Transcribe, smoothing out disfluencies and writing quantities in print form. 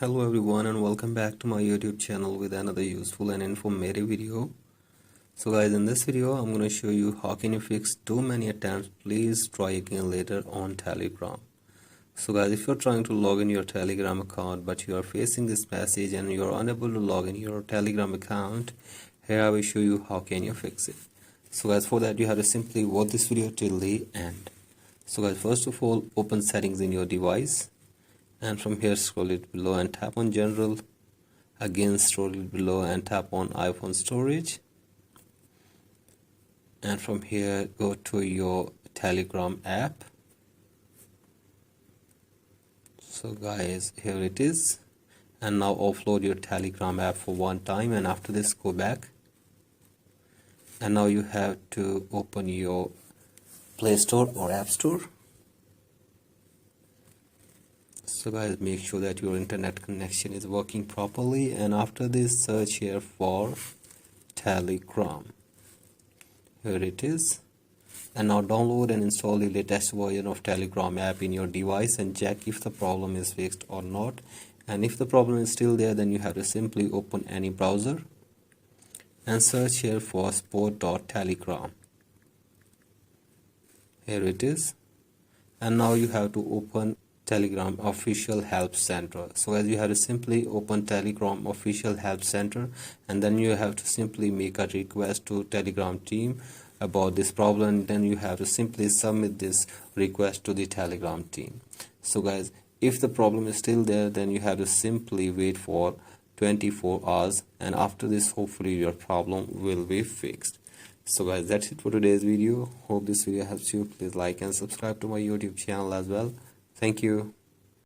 Hello everyone and welcome back to my YouTube channel with another useful and informative video. So guys, in this video I'm going to show you how can you fix too many attempts please try again later on Telegram. So guys, if you're trying to log in your Telegram account but you are facing this message and you are unable to log in your Telegram account, here I will show you how can you fix it. So guys, for that you have to simply watch this video till the end. So guys, first of all, open settings in your device. And from here scroll it below and tap on general. Again scroll it below and tap on iPhone storage. And from here go to your Telegram app. So guys, here it is. And now offload your Telegram app for one time, and after this go back. And now you have to open your Play Store or App Store. So guys, make sure that your internet connection is working properly, and after this search here for Telegram. Here it is. And now download and install the latest version of Telegram app in your device and check if the problem is fixed or not. And if the problem is still there, then you have to simply open any browser and search here for support.telegram. Here it is. And now you have to open Telegram official help center. So as you have to simply open Telegram official help center, and then you have to simply make a request to Telegram team about this problem. Then you have to simply submit this request to the Telegram team. So guys, if the problem is still there, then you have to simply wait for 24 hours, and after this hopefully your problem will be fixed. So guys, that's it for today's video. Hope this video helps you. Please like and subscribe to my YouTube channel as well. Thank you.